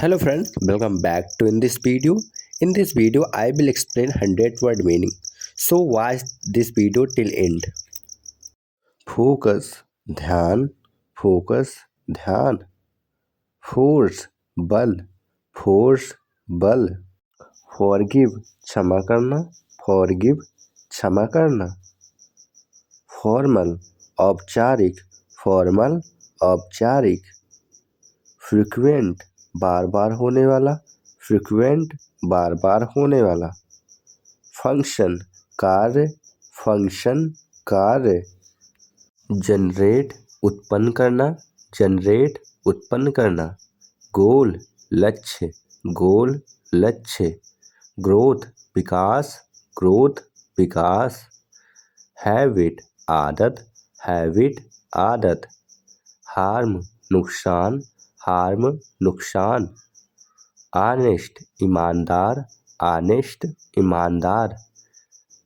Hello friends, welcome back to in this video. In this video, I will explain 100 word meaning. So watch this video till end. Focus, ध्यान, focus, ध्यान. Force, बल, force, बल. Forgive, क्षमा करना, forgive, क्षमा करना. Formal, औपचारिक, formal, औपचारिक. Frequent, बार बार होने वाला, फ्रिक्वेंट, बार बार होने वाला. फंक्शन, कार्य, फंक्शन, कार्य. जनरेट, उत्पन्न करना, जनरेट, उत्पन्न करना. गोल, लक्ष्य, गोल, लक्ष्य. ग्रोथ, विकास, ग्रोथ, विकास. हैबिट, आदत, हैबिट, आदत. हार्म, नुकसान, हार्म, नुकसान. ऑनेस्ट, ईमानदार, ऑनेस्ट, ईमानदार.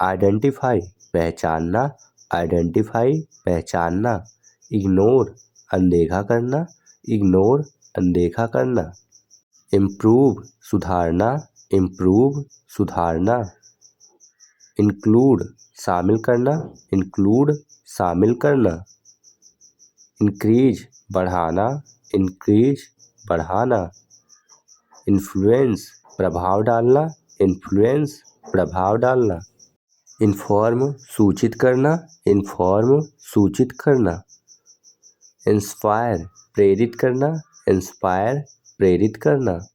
आइडेंटिफाई, पहचानना, आइडेंटिफाई, पहचानना. इग्नोर, अनदेखा करना, इग्नोर, अनदेखा करना. इम्प्रूव, सुधारना, इम्प्रूव, सुधारना. इंक्लूड, शामिल करना, इंक्लूड, शामिल करना. इंक्रीज, बढ़ाना, इंक्रीज, बढ़ाना. इन्फ्लुएंस, प्रभाव डालना, इन्फ्लुएंस, प्रभाव डालना. इन्फॉर्म, सूचित करना, इन्फॉर्म, सूचित करना. इंस्पायर, प्रेरित करना, इंस्पायर, प्रेरित करना.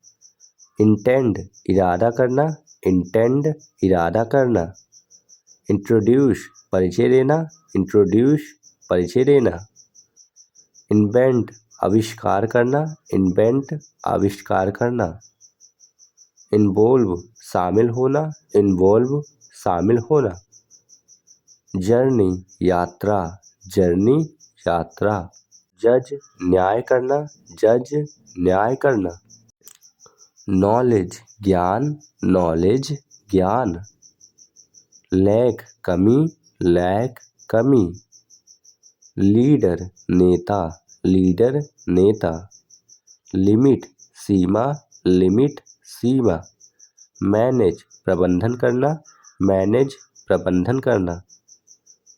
इंटेंड, इरादा करना, इंटेंड, इरादा करना. इंट्रोड्यूस, परिचय देना, इंट्रोड्यूस, परिचय देना. इन्वेंट, आविष्कार करना, इन्वेंट, आविष्कार करना. इन्वॉल्व, शामिल होना, इन्वॉल्व, शामिल होना. जर्नी, यात्रा, जर्नी, यात्रा. जज, न्याय करना, जज, न्याय करना. नॉलेज, ज्ञान, नॉलेज, ज्ञान. लैक, कमी, लैक, कमी. लीडर, नेता, लीडर, नेता. लिमिट, सीमा, लिमिट, सीमा. मैनेज, प्रबंधन करना, मैनेज, प्रबंधन करना.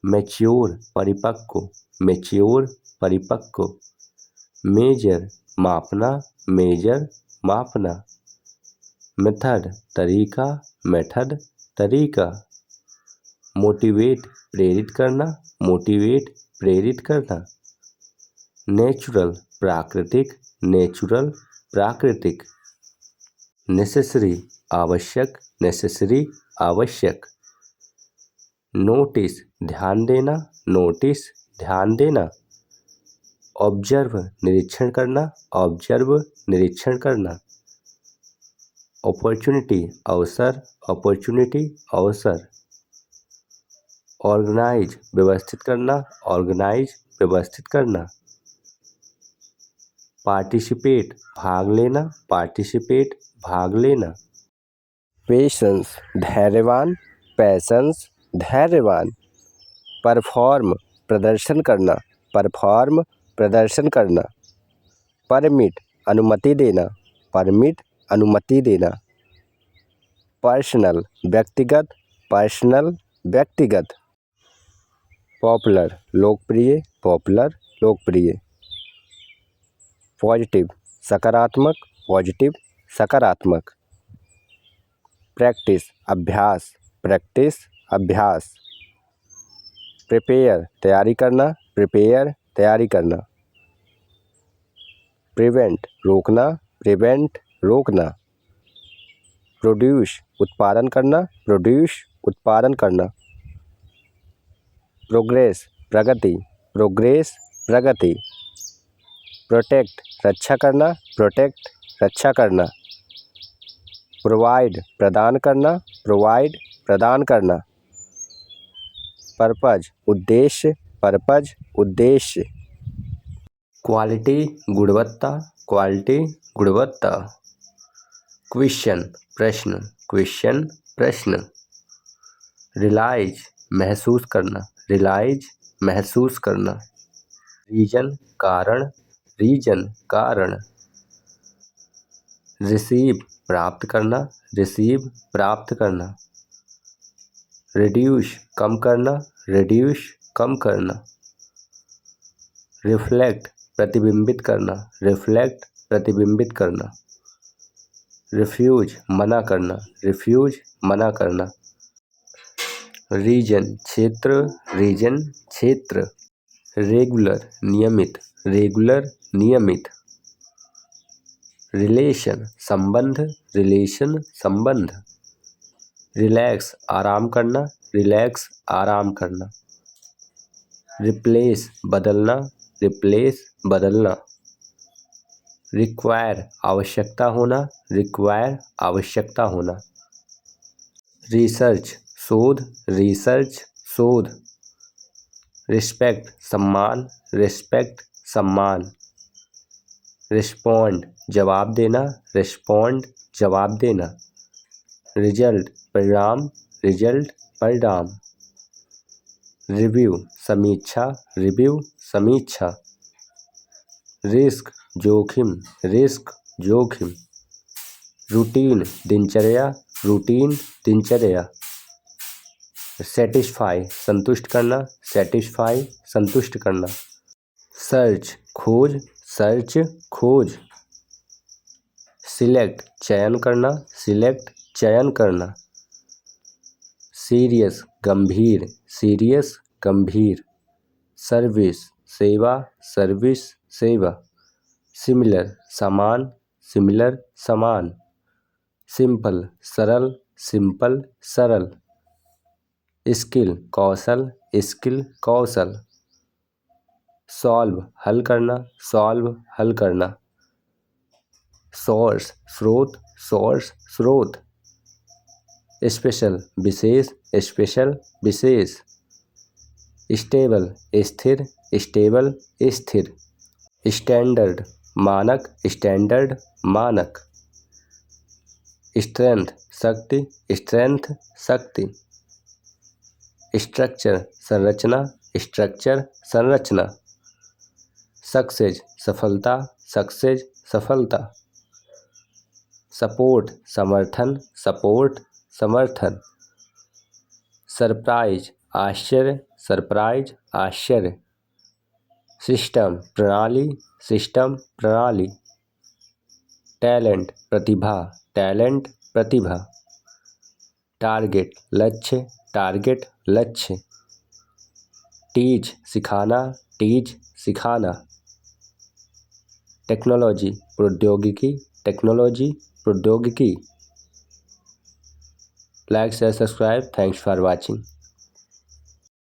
मैच्योर, परिपक्व, मैच्योर, परिपक्व. मेजर, मापना, मेजर, मापना. मेथड, तरीका, मेथड, तरीका. मोटिवेट, प्रेरित करना, मोटिवेट, प्रेरित करना. नेचुरल, प्राकृतिक, नेचुरल, प्राकृतिक. नेसेसरी, आवश्यक, नेसेसरी, आवश्यक. नोटिस, ध्यान देना, नोटिस, ध्यान देना. ऑब्जर्व, निरीक्षण करना, ऑब्जर्व, निरीक्षण करना. अपॉर्चुनिटी, अवसर, अपॉर्चुनिटी, अवसर. ऑर्गेनाइज, व्यवस्थित करना, ऑर्गेनाइज, व्यवस्थित करना. पार्टिसिपेट, भाग लेना, पार्टिसिपेट, भाग लेना. पेशेंस, धैर्यवान, पैशंस, धैर्यवान. परफॉर्म, प्रदर्शन करना, परफॉर्म, प्रदर्शन करना. परमिट, अनुमति देना, परमिट, अनुमति देना. पर्सनल, व्यक्तिगत, पर्सनल, व्यक्तिगत. पॉपुलर, लोकप्रिय, पॉपुलर, लोकप्रिय. पॉजिटिव, सकारात्मक, पॉजिटिव, सकारात्मक. प्रैक्टिस, अभ्यास, प्रैक्टिस, अभ्यास. प्रिपेयर, तैयारी करना, प्रिपेयर, तैयारी करना. प्रिवेंट, रोकना, प्रिवेंट, रोकना. प्रोड्यूस, उत्पादन करना, प्रोड्यूस, उत्पादन करना. प्रोग्रेस, प्रगति, प्रोग्रेस, प्रगति. प्रोटेक्ट, रक्षा करना, प्रोटेक्ट, रक्षा करना. प्रोवाइड, प्रदान करना, प्रोवाइड, प्रदान करना. पर्पज, उद्देश्य, पर्पज, उद्देश्य. क्वालिटी, गुणवत्ता, क्वालिटी, गुणवत्ता. क्वेश्चन, प्रश्न, क्वेश्चन, प्रश्न. रियलाइज, महसूस करना, रियलाइज, महसूस करना. रीजन, कारण, रीजन, कारण. रिसीव प्राप्त करना, रिसीव प्राप्त करना। रिड्यूस कम करना, रिड्यूस कम करना। रिफ्लेक्ट प्रतिबिंबित करना, रिफ्लेक्ट प्रतिबिंबित करना। रिफ्यूज मना करना, रिफ्यूज मना करना। रीजन क्षेत्र, रीजन क्षेत्र। रेगुलर नियमित, रेगुलर नियमित। रिलेशन संबंध, रिलेशन संबंध। रिलैक्स आराम करना, रिलैक्स आराम करना। रिप्लेस बदलना, रिप्लेस बदलना। रिक्वायर आवश्यकता होना, रिक्वायर आवश्यकता होना। रिसर्च शोध, रिसर्च शोध। रिस्पेक्ट सम्मान, रिस्पेक्ट सम्मान। रिस्पॉन्ड जवाब देना, रिस्पॉन्ड जवाब देना। रिजल्ट परिणाम, रिजल्ट परिणाम। रिव्यू समीक्षा, रिव्यू समीक्षा। रिस्क जोखिम, रिस्क जोखिम। रूटीन दिनचर्या, रूटीन दिनचर्या। सेटिस्फाई संतुष्ट करना, सेटिस्फाई संतुष्ट करना। सर्च खोज, सर्च खोज। सिलेक्ट चयन करना, सिलेक्ट चयन करना। सीरियस गंभीर, सीरियस गंभीर। सर्विस सेवा, सर्विस सेवा। सिमिलर समान, सिमिलर समान। सिंपल सरल, सिंपल सरल। स्किल कौशल, स्किल कौशल। सॉल्व हल करना, सॉल्व हल करना। सोर्स स्रोत, सोर्स स्रोत। स्पेशल विशेष, स्पेशल विशेष। स्टेबल स्थिर, स्टेबल स्थिर। स्टैंडर्ड मानक, स्टैंडर्ड मानक। स्ट्रेंथ शक्ति, स्ट्रेंथ शक्ति। स्ट्रक्चर संरचना, स्ट्रक्चर संरचना। सक्सेस सफलता, सक्सेस सफलता। सपोर्ट समर्थन, सपोर्ट समर्थन। सरप्राइज आश्चर्य, सरप्राइज आश्चर्य। सिस्टम प्रणाली, सिस्टम प्रणाली। टैलेंट प्रतिभा, टैलेंट प्रतिभा। टारगेट लक्ष्य, टारगेट लक्ष्य। टीच सिखाना, टीच सिखाना। टेक्नोलॉजी प्रौद्योगिकी, टेक्नोलॉजी प्रौद्योगिकी। Like share subscribe, thanks for watching.